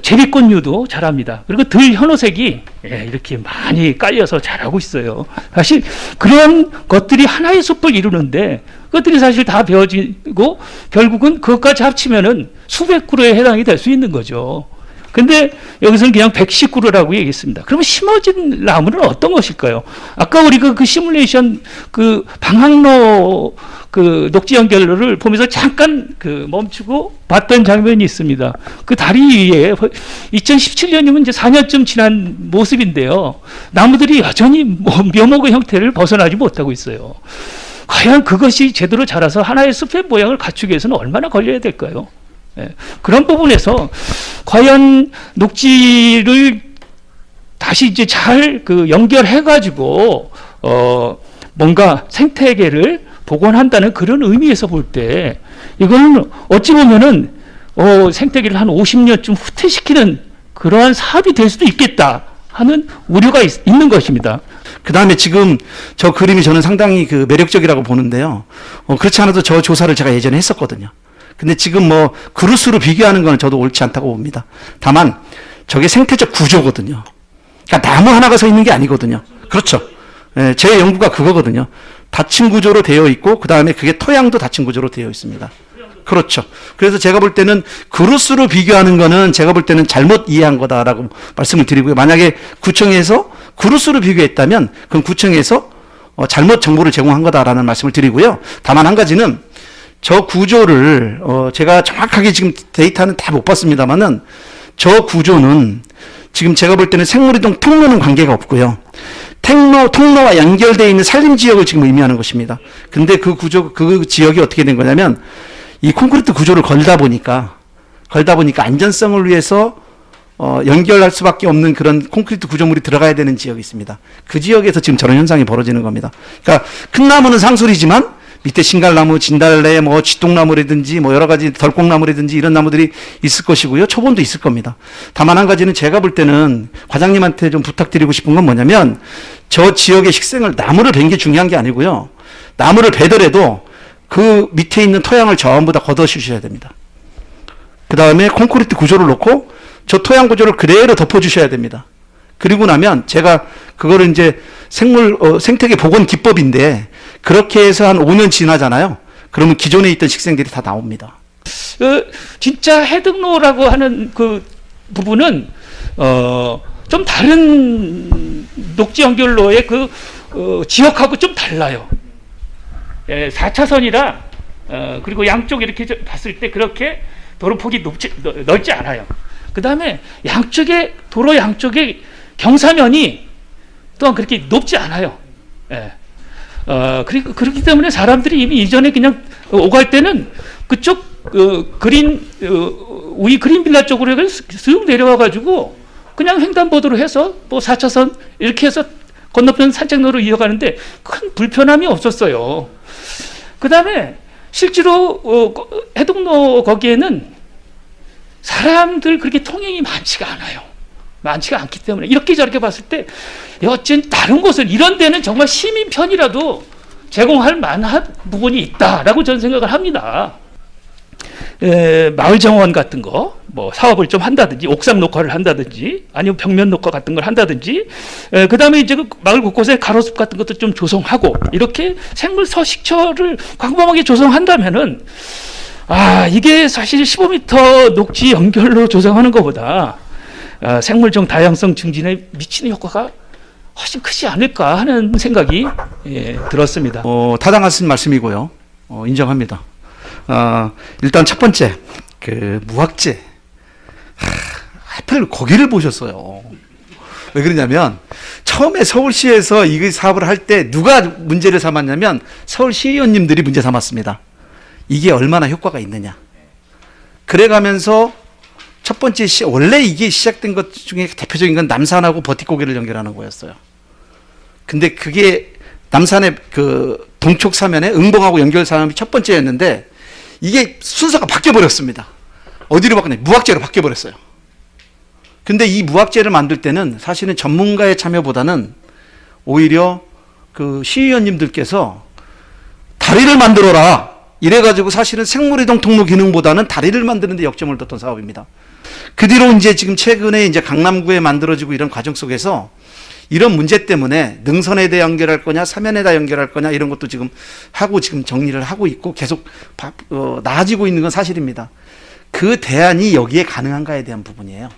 제비꽃류도 자랍니다. 그리고 들 현호색이 이렇게 많이 깔려서 자라고 있어요. 사실 그런 것들이 하나의 숲을 이루는데 그것들이 사실 다 베어지고 결국은 그것까지 합치면은 수백 그루에 해당이 될 수 있는 거죠. 근데 여기서는 그냥 119그루라고 얘기했습니다. 그러면 심어진 나무는 어떤 것일까요? 아까 우리가 그 시뮬레이션 그 방학로 그 녹지 연결로를 보면서 잠깐 그 멈추고 봤던 장면이 있습니다. 그 다리 위에 2017년이면 이제 4년쯤 지난 모습인데요. 나무들이 여전히 묘목의 형태를 벗어나지 못하고 있어요. 과연 그것이 제대로 자라서 하나의 숲의 모양을 갖추기 위해서는 얼마나 걸려야 될까요? 그런 부분에서 과연 녹지를 다시 이제 잘 그 연결해가지고 뭔가 생태계를 복원한다는 그런 의미에서 볼 때 이거는 어찌 보면은 생태계를 한 50년쯤 후퇴시키는 그러한 사업이 될 수도 있겠다 하는 우려가 있는 것입니다. 그 다음에 지금 저 그림이 저는 상당히 그 매력적이라고 보는데요. 그렇지 않아도 저 조사를 제가 예전에 했었거든요. 근데 지금 뭐 그루스로 비교하는 건 저도 옳지 않다고 봅니다. 다만 저게 생태적 구조거든요. 그러니까 나무 하나가 서 있는 게 아니거든요. 그렇죠. 제 연구가 그거거든요. 닫힌 구조로 되어 있고 그 다음에 그게 토양도 닫힌 구조로 되어 있습니다. 그렇죠. 그래서 제가 볼 때는 그루스로 비교하는 거는 제가 볼 때는 잘못 이해한 거다라고 말씀을 드리고요. 만약에 구청에서 그루스로 비교했다면 그럼 구청에서 잘못 정보를 제공한 거다라는 말씀을 드리고요. 다만 한 가지는 저 구조를 제가 정확하게 지금 데이터는 다 못 봤습니다만은 저 구조는 지금 제가 볼 때는 생물이동 통로는 관계가 없고요. 통로와 연결되어 있는 산림 지역을 지금 의미하는 것입니다. 근데 그 구조, 그 지역이 어떻게 된 거냐면 이 콘크리트 구조를 걸다 보니까 안전성을 위해서 연결할 수밖에 없는 그런 콘크리트 구조물이 들어가야 되는 지역이 있습니다. 그 지역에서 지금 저런 현상이 벌어지는 겁니다. 그러니까 큰 나무는 상술이지만 밑에 신갈나무, 진달래, 뭐 쥐똥나무라든지 뭐 여러 가지 덜꽁나무라든지 이런 나무들이 있을 것이고요. 초본도 있을 겁니다. 다만 한 가지는 제가 볼 때는 과장님한테 좀 부탁드리고 싶은 건 뭐냐면 저 지역의 식생을 나무를 벤 게 중요한 게 아니고요. 나무를 베더라도 그 밑에 있는 토양을 전부 다 걷어주셔야 됩니다. 그 다음에 콘크리트 구조를 놓고 저 토양 구조를 그대로 덮어주셔야 됩니다. 그리고 나면 제가 그거를 이제 생태계 복원 기법인데 그렇게 해서 한 5년 지나잖아요. 그러면 기존에 있던 식생들이 다 나옵니다. 진짜 해등로라고 하는 그 부분은 좀 다른 녹지 연결로의 그 지역하고 좀 달라요. 4차선이라 그리고 양쪽 이렇게 봤을 때 그렇게 도로폭이 넓지 않아요. 그 다음에 도로 양쪽에 경사면이 또한 그렇게 높지 않아요. 그렇기 때문에 사람들이 이미 이전에 그냥 오갈 때는 그쪽 우리 그린 빌라 쪽으로 쓱 내려와가지고 그냥 횡단보도로 해서 뭐 4차선 이렇게 해서 건너편 산책로로 이어가는데 큰 불편함이 없었어요. 그 다음에 실제로 해동로 거기에는 사람들 그렇게 통행이 많지가 않아요. 많지가 않기 때문에 이렇게 저렇게 봤을 때 어쨌든 다른 곳은 이런 데는 정말 시민 편이라도 제공할 만한 부분이 있다라고 저는 생각을 합니다. 마을 정원 같은 거 뭐 사업을 좀 한다든지 옥상 녹화를 한다든지 아니면 벽면 녹화 같은 걸 한다든지 그 다음에 이제 그 마을 곳곳에 가로수 같은 것도 좀 조성하고 이렇게 생물 서식처를 광범하게 조성한다면은 이게 사실 15m 녹지 연결로 조성하는 것보다 생물종 다양성 증진에 미치는 효과가 훨씬 크지 않을까 하는 생각이 들었습니다. 타당한 말씀이고요. 인정합니다. 일단 첫 번째 그 무학재 하필 거기를 보셨어요. 왜 그러냐면 처음에 서울시에서 이 사업을 할 때 누가 문제를 삼았냐면 서울시의원님들이 문제 삼았습니다. 이게 얼마나 효과가 있느냐. 그래가면서 첫 번째 원래 이게 시작된 것 중에 대표적인 건 남산하고 버티고개를 연결하는 거였어요. 근데 그게 남산의 그 동쪽 사면에 응봉하고 연결 사업이 첫 번째였는데 이게 순서가 바뀌어 버렸습니다. 어디로 바뀌냐? 무학재로 바뀌어 버렸어요. 근데 이 무학재를 만들 때는 사실은 전문가의 참여보다는 오히려 그 시의원님들께서 다리를 만들어라 이래가지고 사실은 생물이동 통로 기능보다는 다리를 만드는 데 역점을 뒀던 사업입니다. 그 뒤로 이제 지금 최근에 이제 강남구에 만들어지고 이런 과정 속에서 이런 문제 때문에 능선에다 연결할 거냐 사면에다 연결할 거냐 이런 것도 지금 정리를 하고 있고 계속 나아지고 있는 건 사실입니다. 그 대안이 여기에 가능한가에 대한 부분이에요.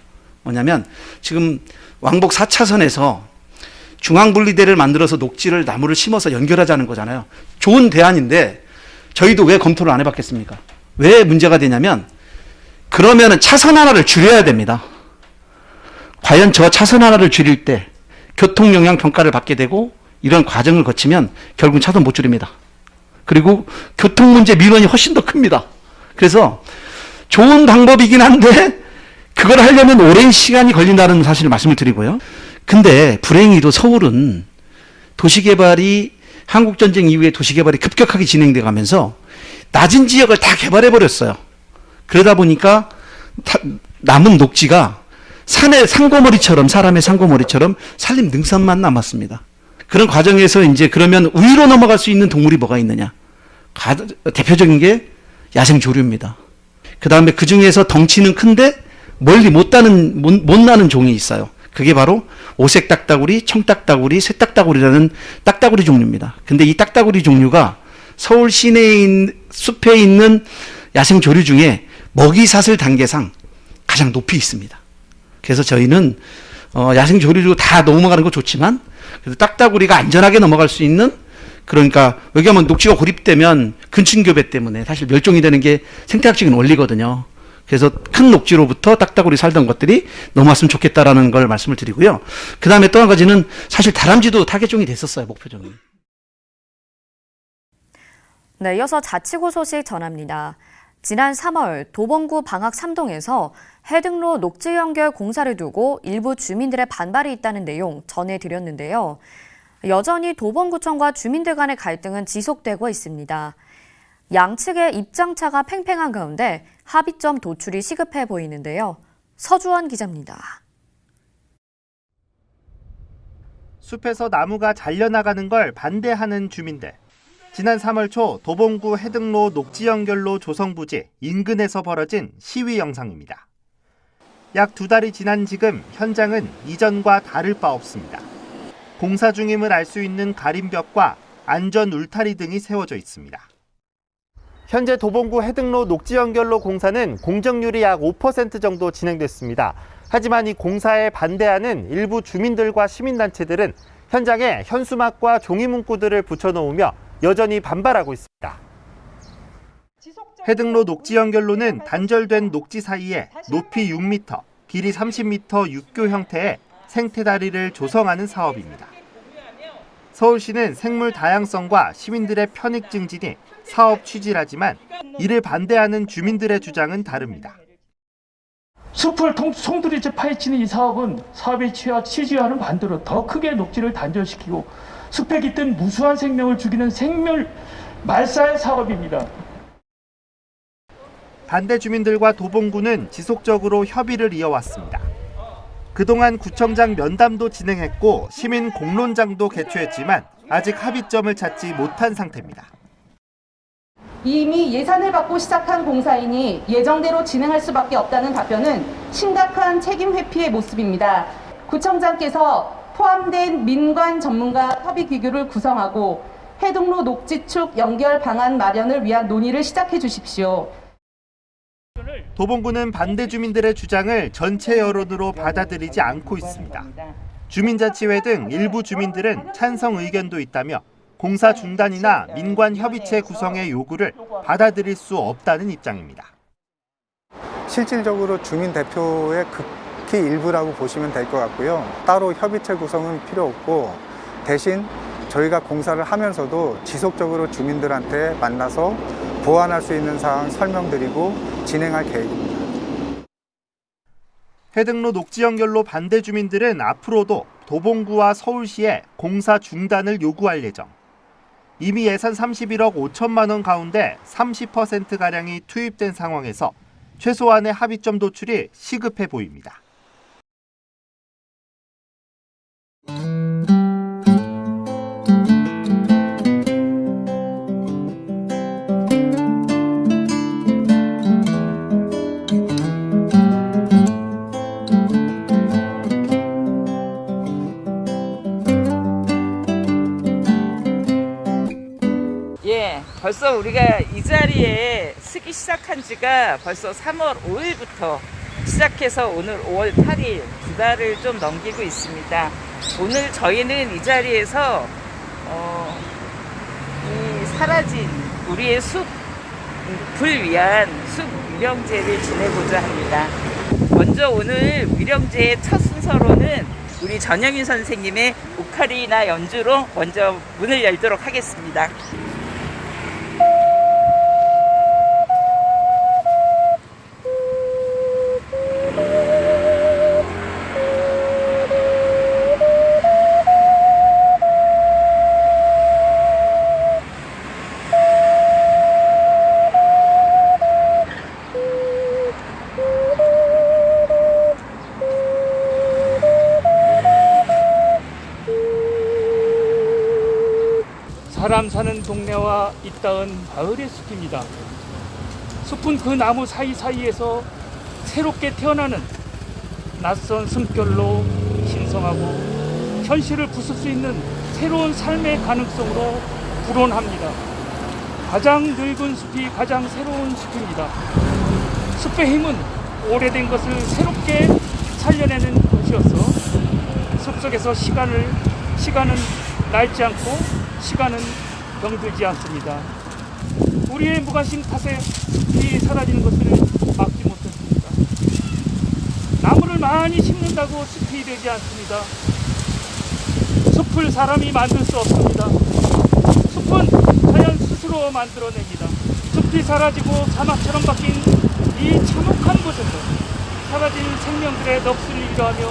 뭐냐면 지금 왕복 4차선에서 중앙분리대를 만들어서 녹지를 나무를 심어서 연결하자는 거잖아요. 좋은 대안인데 저희도 왜 검토를 안 해봤겠습니까? 왜 문제가 되냐면 그러면은 차선 하나를 줄여야 됩니다. 과연 저 차선 하나를 줄일 때 교통영향 평가를 받게 되고 이런 과정을 거치면 결국 차선 못 줄입니다. 그리고 교통 문제 민원이 훨씬 더 큽니다. 그래서 좋은 방법이긴 한데 그걸 하려면 오랜 시간이 걸린다는 사실을 말씀을 드리고요. 근데 불행히도 서울은 도시개발이 한국전쟁 이후에 도시개발이 급격하게 진행돼 가면서 낮은 지역을 다 개발해 버렸어요. 그러다 보니까 남은 녹지가 산의 상고머리처럼 사람의 상고머리처럼 산림 능선만 남았습니다. 그런 과정에서 이제 그러면 위로 넘어갈 수 있는 동물이 뭐가 있느냐? 대표적인 게 야생조류입니다. 그 다음에 그 중에서 덩치는 큰데 멀리 못 나는 종이 있어요. 그게 바로 오색 딱따구리, 청딱따구리, 쇠딱따구리라는 딱따구리 종류입니다. 근데 이 딱따구리 종류가 서울 시내에 숲에 있는 야생조류 중에 먹이사슬 단계상 가장 높이 있습니다. 그래서 저희는 야생조류 다 넘어가는 거 좋지만 그래도 딱따구리가 안전하게 넘어갈 수 있는 그러니까 왜냐하면 녹지가 고립되면 근친교배 때문에 사실 멸종이 되는 게 생태학적인 원리거든요. 그래서 큰 녹지로부터 딱따구리 살던 것들이 넘어왔으면 좋겠다라는 걸 말씀을 드리고요. 그 다음에 또 한 가지는 사실 다람쥐도 타겟종이 됐었어요. 목표종이. 네, 이어서 자치구 소식 전합니다. 지난 3월 도봉구 방학 3동에서 해등로 녹지 연결 공사를 두고 일부 주민들의 반발이 있다는 내용 전해드렸는데요. 여전히 도봉구청과 주민들 간의 갈등은 지속되고 있습니다. 양측의 입장차가 팽팽한 가운데 합의점 도출이 시급해 보이는데요. 서주원 기자입니다. 숲에서 나무가 잘려나가는 걸 반대하는 주민들. 지난 3월 초 도봉구 해등로 녹지연결로 조성부지 인근에서 벌어진 시위 영상입니다. 약 2달이 지난 지금 현장은 이전과 다를 바 없습니다. 공사 중임을 알 수 있는 가림벽과 안전 울타리 등이 세워져 있습니다. 현재 도봉구 해등로 녹지연결로 공사는 공정률이 약 5% 정도 진행됐습니다. 하지만 이 공사에 반대하는 일부 주민들과 시민단체들은 현장에 현수막과 종이 문구들을 붙여놓으며 여전히 반발하고 있습니다. 해등로 녹지연결로는 단절된 녹지 사이에 높이 6m, 길이 30m 육교 형태의 생태다리를 조성하는 사업입니다. 서울시는 생물 다양성과 시민들의 편익 증진이 사업 취지라지만 이를 반대하는 주민들의 주장은 다릅니다. 숲을 송두리째 파헤치는 이 사업은 사업의 취지와는 반대로 더 크게 녹지를 단절시키고 숲에 깃든 무수한 생명을 죽이는 생물 말살 사업입니다. 반대 주민들과 도봉구는 지속적으로 협의를 이어왔습니다. 그동안 구청장 면담도 진행했고 시민 공론장도 개최했지만 아직 합의점을 찾지 못한 상태입니다. 이미 예산을 받고 시작한 공사이니 예정대로 진행할 수밖에 없다는 답변은 심각한 책임 회피의 모습입니다. 구청장께서 포함된 민관 전문가 협의 기구를 구성하고 해등로 녹지축 연결 방안 마련을 위한 논의를 시작해 주십시오. 도봉구는 반대 주민들의 주장을 전체 여론으로 받아들이지 않고 있습니다. 주민자치회 등 일부 주민들은 찬성 의견도 있다며 공사 중단이나 민관 협의체 구성의 요구를 받아들일 수 없다는 입장입니다. 실질적으로 주민 대표의 극히 일부라고 보시면 될 것 같고요. 따로 협의체 구성은 필요 없고 대신 저희가 공사를 하면서도 지속적으로 주민들한테 만나서 보완할 수 있는 사항 설명드리고 진행할 계획입니다. 해등로 녹지연결로 반대 주민들은 앞으로도 도봉구와 서울시에 공사 중단을 요구할 예정. 이미 예산 31억 5천만 원 가운데 30%가량이 투입된 상황에서 최소한의 합의점 도출이 시급해 보입니다. 벌써 우리가 이 자리에 서기 시작한 지가 벌써 3월 5일부터 시작해서 오늘 5월 8일 2달을 좀 넘기고 있습니다. 오늘 저희는 이 자리에서 이 사라진 우리의 숲을 위한 숲 위령제를 지내고자 합니다. 먼저 오늘 위령제의 첫 순서로는 우리 전영인 선생님의 오카리나 연주로 먼저 문을 열도록 하겠습니다. 사람 사는 동네와 잇닿은 마을의 숲입니다. 숲은 그 나무 사이사이에서 새롭게 태어나는 낯선 숨결로 신성하고 현실을 부술 수 있는 새로운 삶의 가능성으로 불온합니다. 가장 늙은 숲이 가장 새로운 숲입니다. 숲의 힘은 오래된 것을 새롭게 살려내는 것이어서 숲속에서 시간은 낡지 않고 시간은 병들지 않습니다. 우리의 무관심 탓에 숲이 사라지는 것을 막지 못했습니다. 나무를 많이 심는다고 숲이 되지 않습니다. 숲을 사람이 만들 수 없습니다. 숲은 자연 스스로 만들어냅니다. 숲이 사라지고 사막처럼 바뀐 이 참혹한 곳에서 사라진 생명들의 넋을 일가하며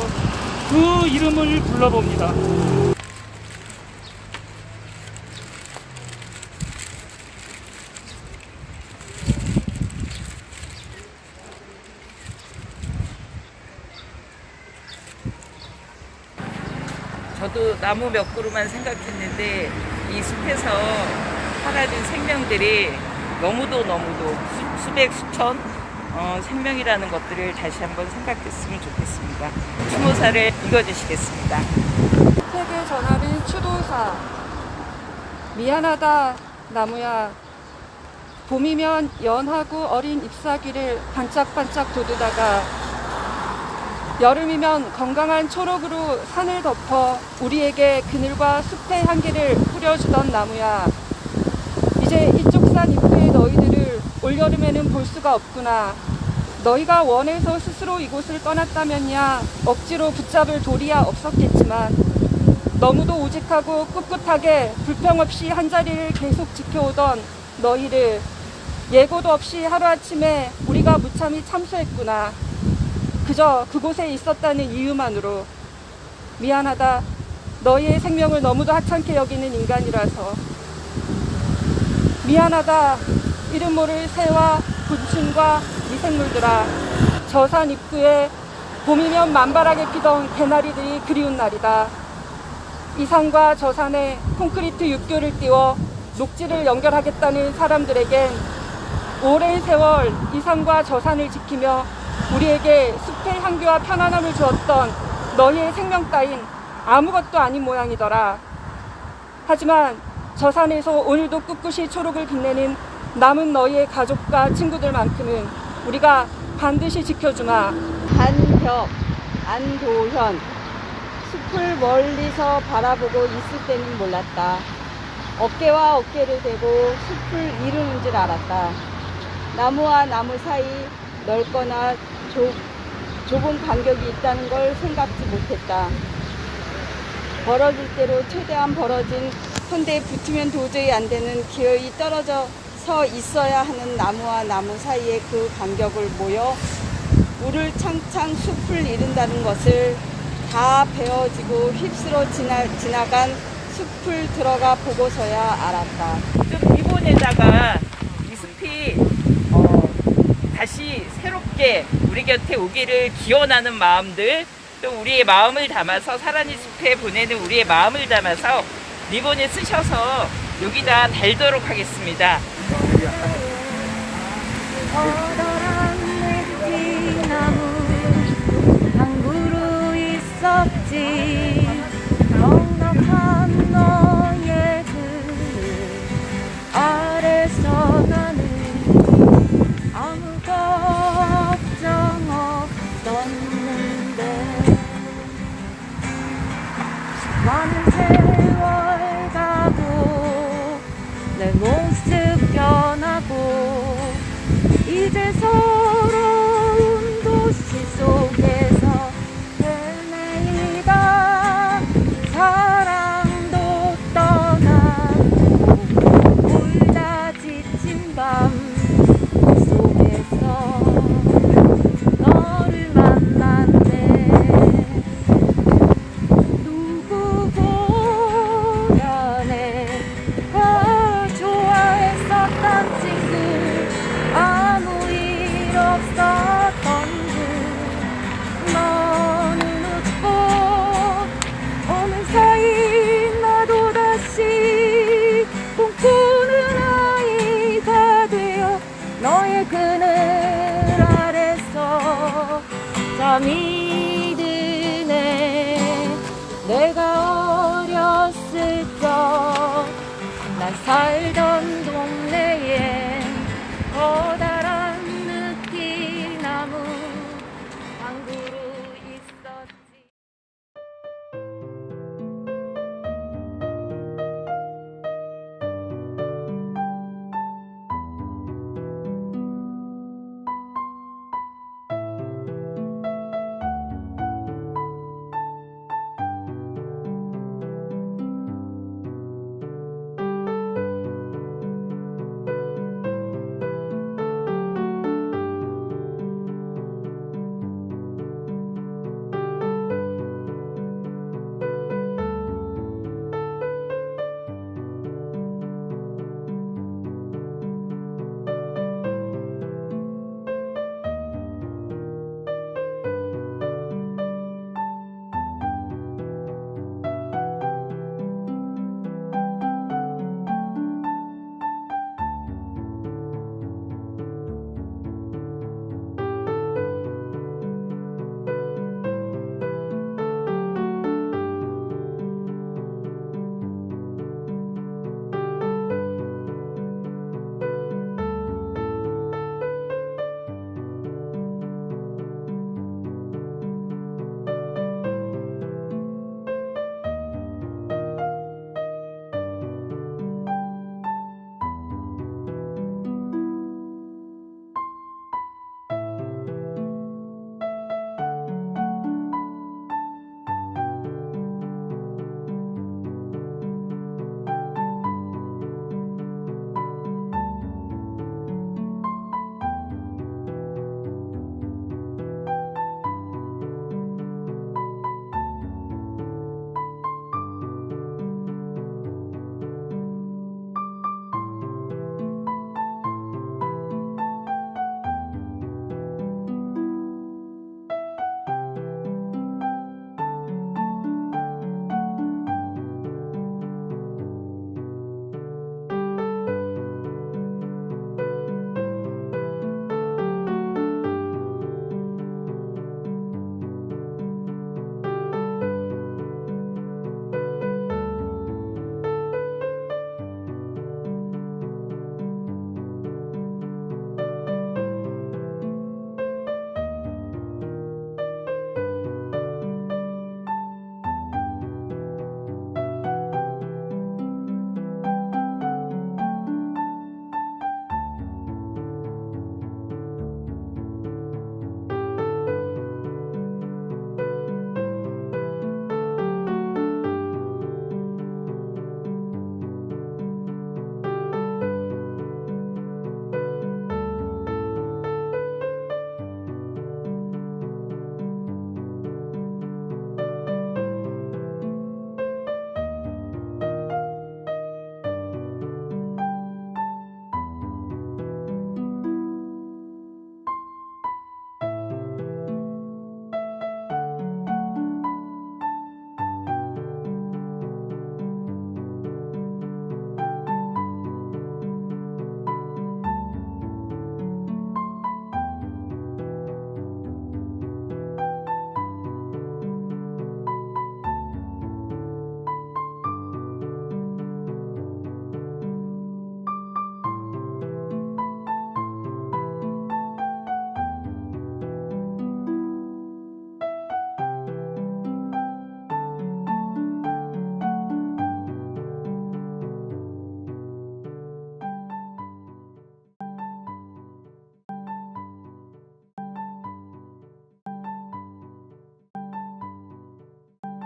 그 이름을 불러봅니다. 저도 나무 몇 그루만 생각했는데 이 숲에서 사라진 생명들이 너무도 수백 수천 생명이라는 것들을 다시 한번 생각했으면 좋겠습니다. 추모사를 읽어주시겠습니다. 세계 전합인 추도사. 미안하다 나무야. 봄이면 연하고 어린 잎사귀를 반짝반짝 돋우다가 여름이면 건강한 초록으로 산을 덮어 우리에게 그늘과 숲의 향기를 뿌려주던 나무야. 이제 이쪽 산 입구에 너희들을 올여름에는 볼 수가 없구나. 너희가 원해서 스스로 이곳을 떠났다면야 억지로 붙잡을 도리야 없었겠지만 너무도 우직하고 꿋꿋하게 불평 없이 한자리를 계속 지켜오던 너희를 예고도 없이 하루아침에 우리가 무참히 참수했구나. 그저 그곳에 있었다는 이유만으로. 미안하다. 너희의 생명을 너무도 하찮게 여기는 인간이라서. 미안하다. 이름 모를 새와 곤충과 미생물들아. 저 산 입구에 봄이면 만발하게 피던 개나리들이 그리운 날이다. 이 산과 저 산에 콘크리트 육교를 띄워 녹지를 연결하겠다는 사람들에겐 오랜 세월 이 산과 저 산을 지키며 우리에게 숲의 향기와 편안함을 주었던 너희의 생명 따윈 아무것도 아닌 모양이더라. 하지만 저 산에서 오늘도 꿋꿋이 초록을 빛내는 남은 너희의 가족과 친구들만큼은 우리가 반드시 지켜주마. 한벽, 안도현. 숲을 멀리서 바라보고 있을 때는 몰랐다. 어깨와 어깨를 대고 숲을 이루는 줄 알았다. 나무와 나무 사이 넓거나 좁은 간격이 있다는 걸 생각지 못했다. 벌어질 대로 최대한 벌어진, 헌데 붙으면 도저히 안 되는 기어이 떨어져 서 있어야 하는 나무와 나무 사이의 그 간격을 모여 물을 창창 숲을 이룬다는 것을 다 베어지고 휩쓸어 지나간 숲을 들어가 보고서야 알았다. 좀 리본에다가 이 숲이 다시 새롭게 우리 곁에 오기를 기원하는 마음들, 또 우리의 마음을 담아서 사랑의 숲에 보내는 우리의 마음을 담아서 리본에 쓰셔서 여기다 달도록 하겠습니다. 커다란 느티나무 한 그루 있었지. 넉넉한 너의 그늘 아래서 나는 아무 걱정 없었는데 많은 세월 가고 내 모습 변하고 이제 서러운 도시 속에서 헤매이다 사랑도 떠나고 울다 지친 밤 속에서 너를 만났네. 누구보다 내가 좋아했었던 친구 아무 일 없었던 그 너는 웃고 어느 사이 나도 다시 꿈꾸는 아이가 되어 너의 그늘 아래서 잠이